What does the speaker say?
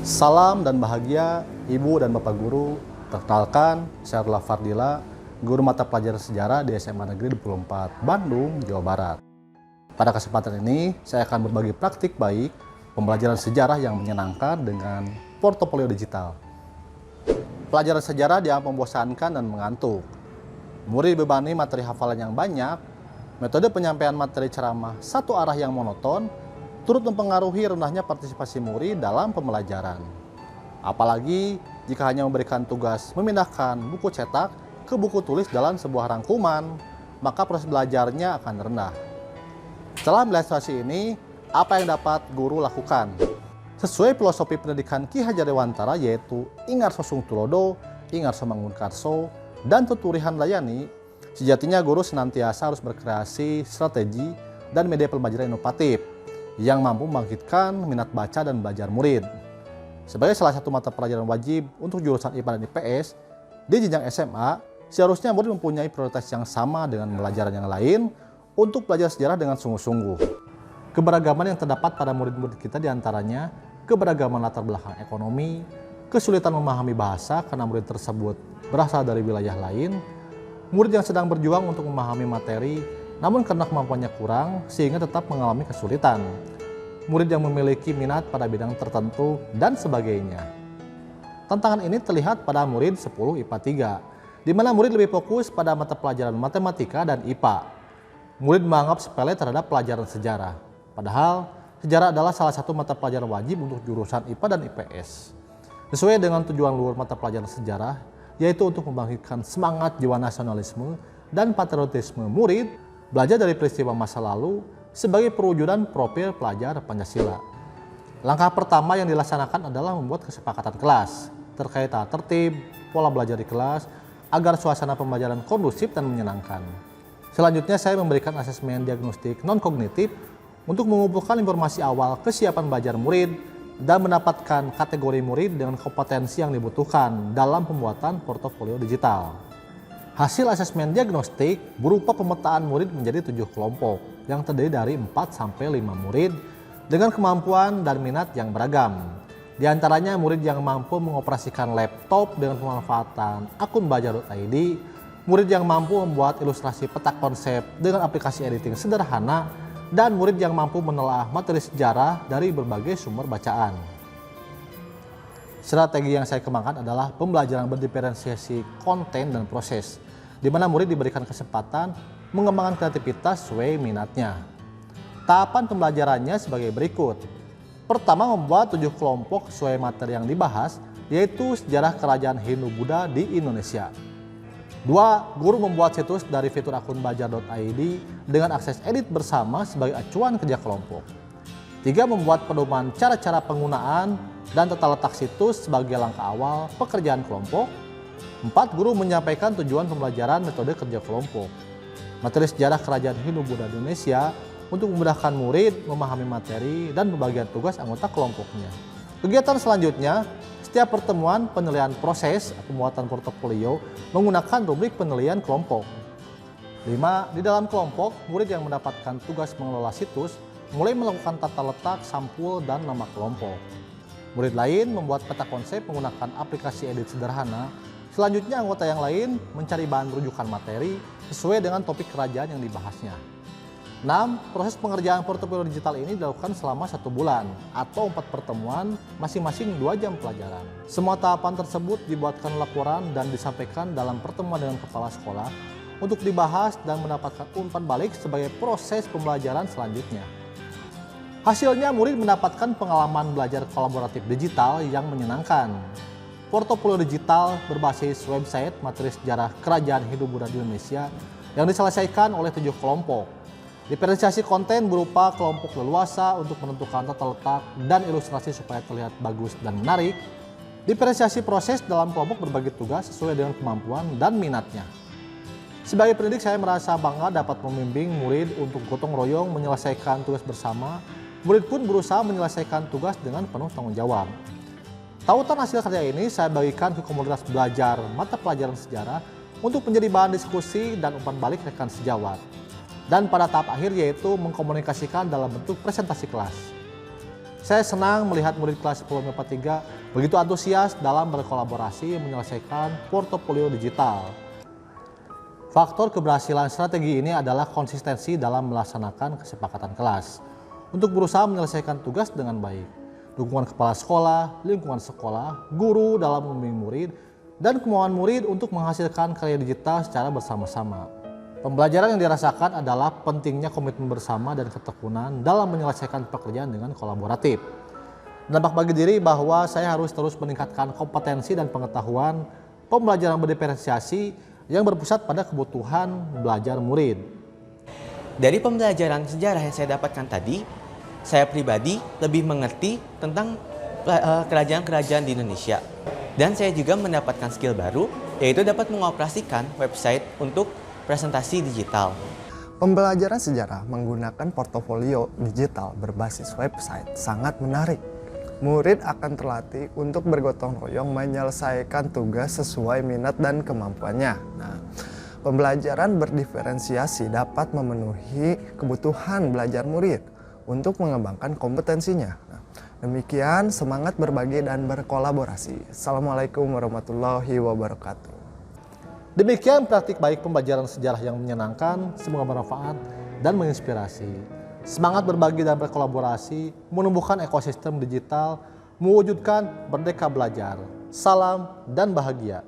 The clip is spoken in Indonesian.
Salam dan bahagia Ibu dan Bapak Guru. Perkenalkan, saya adalah Fardila, Guru Mata Pelajaran Sejarah di SMA Negeri 24, Bandung, Jawa Barat. Pada kesempatan ini, saya akan berbagi praktik baik pembelajaran sejarah yang menyenangkan dengan portofolio digital. Pelajaran sejarah dianggap membosankan dan mengantuk. Murid dibebani materi hafalan yang banyak, metode penyampaian materi ceramah satu arah yang monoton, turut mempengaruhi rendahnya partisipasi murid dalam pembelajaran. Apalagi jika hanya memberikan tugas memindahkan buku cetak ke buku tulis dalam sebuah rangkuman, maka proses belajarnya akan rendah. Setelah melihat situasi ini, apa yang dapat guru lakukan? Sesuai filosofi pendidikan Ki Hajar Dewantara, yaitu Ingarso Sung Tulodo, Ingarso Mangunkarso, dan Tuturihan Layani, sejatinya guru senantiasa harus berkreasi strategi dan media pembelajaran inovatif yang mampu membangkitkan minat baca dan belajar murid. Sebagai salah satu mata pelajaran wajib untuk jurusan IPA dan IPS, di jenjang SMA, seharusnya murid mempunyai prioritas yang sama dengan pelajaran yang lain untuk belajar sejarah dengan sungguh-sungguh. Keberagaman yang terdapat pada murid-murid kita diantaranya keberagaman latar belakang ekonomi, kesulitan memahami bahasa karena murid tersebut berasal dari wilayah lain, murid yang sedang berjuang untuk memahami materi namun karena kemampuannya kurang sehingga tetap mengalami kesulitan, murid yang memiliki minat pada bidang tertentu, dan sebagainya. Tantangan ini terlihat pada murid 10 IPA 3, di mana murid lebih fokus pada mata pelajaran matematika dan IPA. Murid menganggap sepele terhadap pelajaran sejarah, padahal sejarah adalah salah satu mata pelajaran wajib untuk jurusan IPA dan IPS. Sesuai dengan tujuan luhur mata pelajaran sejarah, yaitu untuk membangkitkan semangat jiwa nasionalisme dan patriotisme murid, belajar dari peristiwa masa lalu sebagai perwujudan profil pelajar Pancasila. Langkah pertama yang dilaksanakan adalah membuat kesepakatan kelas terkait tata tertib, pola belajar di kelas, agar suasana pembelajaran kondusif dan menyenangkan. Selanjutnya saya memberikan asesmen diagnostik non-kognitif untuk mengumpulkan informasi awal kesiapan belajar murid dan mendapatkan kategori murid dengan kompetensi yang dibutuhkan dalam pembuatan portofolio digital. Hasil asesmen diagnostik berupa pemetaan murid menjadi 7 kelompok yang terdiri dari 4-5 murid dengan kemampuan dan minat yang beragam. Di antaranya murid yang mampu mengoperasikan laptop dengan pemanfaatan akun Baja.id, murid yang mampu membuat ilustrasi peta konsep dengan aplikasi editing sederhana, dan murid yang mampu menelaah materi sejarah dari berbagai sumber bacaan. Strategi yang saya kembangkan adalah pembelajaran berdiferensiasi konten dan proses, di mana murid diberikan kesempatan mengembangkan kreativitas sesuai minatnya. Tahapan pembelajarannya sebagai berikut. Pertama, membuat 7 kelompok sesuai materi yang dibahas, yaitu sejarah kerajaan Hindu-Buddha di Indonesia. 2. Guru membuat situs dari fitur akun Baja.id dengan akses edit bersama sebagai acuan kerja kelompok. 3. Membuat pedoman cara-cara penggunaan dan tata letak situs sebagai langkah awal pekerjaan kelompok. 4. Guru menyampaikan tujuan pembelajaran metode kerja kelompok. Materi sejarah kerajaan Hindu-Buddha di Indonesia untuk memudahkan murid memahami materi dan pembagian tugas anggota kelompoknya. Kegiatan selanjutnya, setiap pertemuan penilaian proses pembuatan portofolio menggunakan rubrik penilaian kelompok. 5. Di dalam kelompok, murid yang mendapatkan tugas mengelola situs mulai melakukan tata letak, sampul, dan nama kelompok. Murid lain membuat peta konsep menggunakan aplikasi edit sederhana. Selanjutnya, anggota yang lain mencari bahan rujukan materi sesuai dengan topik kerajaan yang dibahasnya. 6. Proses pengerjaan portofolio digital ini dilakukan selama 1 bulan atau 4 pertemuan, masing-masing 2 jam pelajaran. Semua tahapan tersebut dibuatkan laporan dan disampaikan dalam pertemuan dengan kepala sekolah untuk dibahas dan mendapatkan umpan balik sebagai proses pembelajaran selanjutnya. Hasilnya, murid mendapatkan pengalaman belajar kolaboratif digital yang menyenangkan. Portofolio digital berbasis website materi sejarah kerajaan Hindu-Buddha di Indonesia yang diselesaikan oleh 7 kelompok. Diferensiasi konten berupa kelompok leluasa untuk menentukan tata letak dan ilustrasi supaya terlihat bagus dan menarik. Diferensiasi proses dalam kelompok berbagi tugas sesuai dengan kemampuan dan minatnya. Sebagai pendidik, saya merasa bangga dapat membimbing murid untuk gotong royong menyelesaikan tugas bersama. Murid pun berusaha menyelesaikan tugas dengan penuh tanggung jawab. Tautan hasil kerja ini saya bagikan ke komunitas belajar mata pelajaran sejarah untuk menjadi bahan diskusi dan umpan balik rekan sejawat. Dan pada tahap akhir yaitu mengkomunikasikan dalam bentuk presentasi kelas. Saya senang melihat murid kelas 10 MIPA 3 begitu antusias dalam berkolaborasi menyelesaikan portofolio digital. Faktor keberhasilan strategi ini adalah konsistensi dalam melaksanakan kesepakatan kelas untuk berusaha menyelesaikan tugas dengan baik. Dukungan kepala sekolah, lingkungan sekolah, guru dalam membimbing murid, dan kemauan murid untuk menghasilkan karya digital secara bersama-sama. Pembelajaran yang dirasakan adalah pentingnya komitmen bersama dan ketekunan dalam menyelesaikan pekerjaan dengan kolaboratif. Dampak bagi diri bahwa saya harus terus meningkatkan kompetensi dan pengetahuan pembelajaran berdiferensiasi yang berpusat pada kebutuhan belajar murid. Dari pembelajaran sejarah yang saya dapatkan tadi, saya pribadi lebih mengerti tentang kerajaan-kerajaan di Indonesia. Dan saya juga mendapatkan skill baru, yaitu dapat mengoperasikan website untuk presentasi digital. Pembelajaran sejarah menggunakan portofolio digital berbasis website sangat menarik. Murid akan terlatih untuk bergotong royong menyelesaikan tugas sesuai minat dan kemampuannya. Nah, pembelajaran berdiferensiasi dapat memenuhi kebutuhan belajar murid untuk mengembangkan kompetensinya. Nah, demikian semangat berbagi dan berkolaborasi. Assalamualaikum warahmatullahi wabarakatuh. Demikian praktik baik pembelajaran sejarah yang menyenangkan, semoga bermanfaat dan menginspirasi. Semangat berbagi dan berkolaborasi, menumbuhkan ekosistem digital, mewujudkan Merdeka Belajar. Salam dan bahagia.